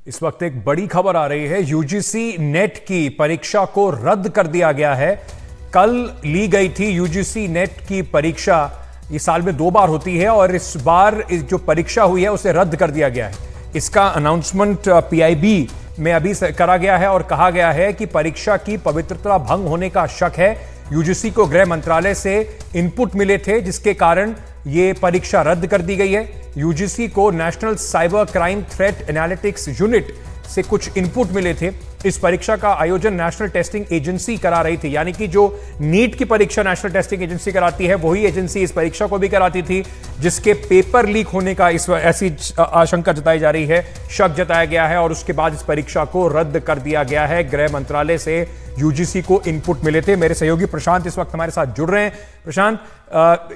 इस वक्त एक बड़ी खबर आ रही है। यूजीसी नेट की परीक्षा को रद्द कर दिया गया है। कल ली गई थी यूजीसी नेट की परीक्षा। ये साल में 2 बार होती है और इस बार जो परीक्षा हुई है उसे रद्द कर दिया गया है। इसका अनाउंसमेंट पीआईबी में अभी करा गया है और कहा गया है कि परीक्षा की पवित्रता भंग होने का शक है। यूजीसी को गृह मंत्रालय से इनपुट मिले थे जिसके कारण ये परीक्षा रद्द कर दी गई है। यूजीसी को national cyber crime threat analytics unit से कुछ इनपुट मिले थे। इस परीक्षा का आयोजन नेशनल टेस्टिंग एजेंसी करा रही थी, यानी कि जो नीट की परीक्षा नेशनल टेस्टिंग एजेंसी कराती है वही एजेंसी इस परीक्षा को भी कराती थी, जिसके पेपर लीक होने का ऐसी आशंका जताई जा रही है, शक जताया गया है और उसके बाद इस परीक्षा को रद्द कर दिया गया है। गृह मंत्रालय से यूजीसी को इनपुट मिले थे। मेरे सहयोगी प्रशांत इस वक्त हमारे साथ जुड़ रहे हैं। प्रशांत,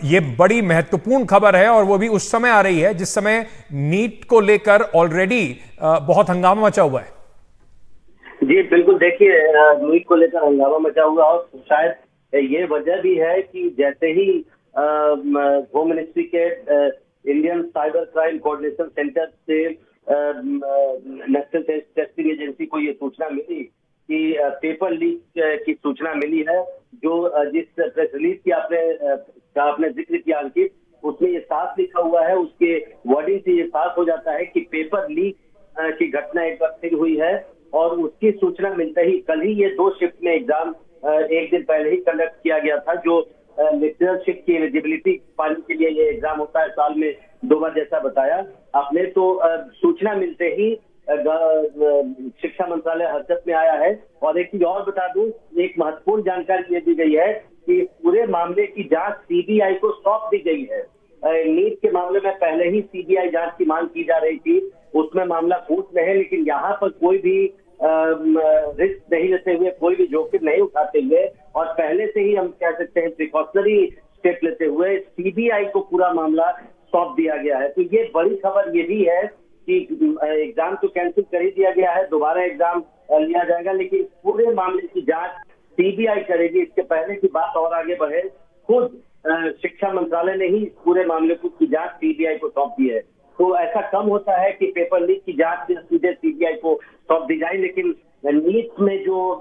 ये बड़ी महत्वपूर्ण खबर है और वो भी उस समय आ रही है जिस समय नीट को लेकर ऑलरेडी बहुत हंगामा मचा हुआ है। जी बिल्कुल, देखिए नीट को लेकर हंगामा मचा हुआ और शायद ये वजह भी है कि जैसे ही होम मिनिस्ट्री के Indian cyber crime coordination centre से नेशनल टेस्टिंग एजेंसी को ये सूचना मिली कि पेपर लीक की सूचना मिली है, जो जिस प्रेस रिलीज की आपने जिक्र किया अंकित, उसमें ये साफ लिखा हुआ है, उसके वर्डिंग से ये साफ हो जाता है कि पेपर लीक की घटना एक बार फिर हुई है और उसकी सूचना मिलते ही कल ही ये 2 शिफ्ट में एग्जाम एक दिन पहले ही कंडक्ट किया गया था। जो लेक्चरशिप की एलिजिबिलिटी पाने के लिए ये एग्जाम होता है साल में 2 बार, जैसा बताया आपने। तो सूचना मिलते ही शिक्षा मंत्रालय हरकत में आया है। और एक चीज और बता दूं, एक महत्वपूर्ण जानकारी ये दी गई है कि पूरे मामले की जांच सीबीआई को सौंप दी गई है। नीट के मामले में पहले ही सीबीआई जांच की मांग की जा रही थी, उसमें मामला कोर्ट में है, लेकिन यहाँ पर कोई भी रिस्क नहीं लेते हुए, कोई भी जोखिम नहीं उठाते हुए और पहले से ही हम कह सकते हैं प्रिकॉशनरी स्टेप लेते हुए सीबीआई को पूरा मामला सौंप दिया गया है। तो ये बड़ी खबर ये भी है कि एग्जाम तो कैंसिल कर ही दिया गया है, दोबारा एग्जाम लिया जाएगा, लेकिन पूरे मामले की जांच सीबीआई करेगी। इसके पहले की बात और आगे बढ़े, खुद शिक्षा मंत्रालय ने ही पूरे मामले की जांच सीबीआई को सौंप दी है। तो ऐसा कम होता है कि पेपर लीक की जांच सीधे सीबीआई को सौंप दी जाए, लेकिन नीट में जो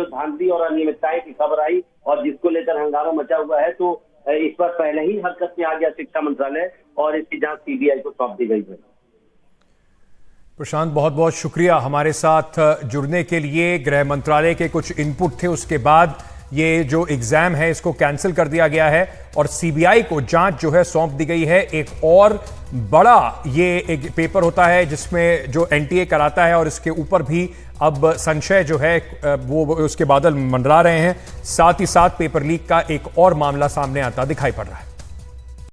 धांधली और अनियमितताएं की खबर आई और जिसको लेकर हंगामा मचा हुआ है, तो इस पर पहले ही हरकत में आ गया शिक्षा मंत्रालय और इसकी जांच सीबीआई को सौंप दी गई है। प्रशांत, बहुत बहुत शुक्रिया हमारे साथ जुड़ने के लिए। गृह मंत्रालय के कुछ इनपुट थे, उसके बाद ये जो एग्जाम है इसको कैंसिल कर दिया गया है और सीबीआई को जांच जो है सौंप दी गई है। एक और बड़ा ये एक पेपर होता है जिसमें जो एनटीए कराता है और इसके ऊपर भी अब संशय जो है वो उसके बादल मंडरा रहे हैं। साथ ही साथ पेपर लीक का एक और मामला सामने आता दिखाई पड़ रहा है।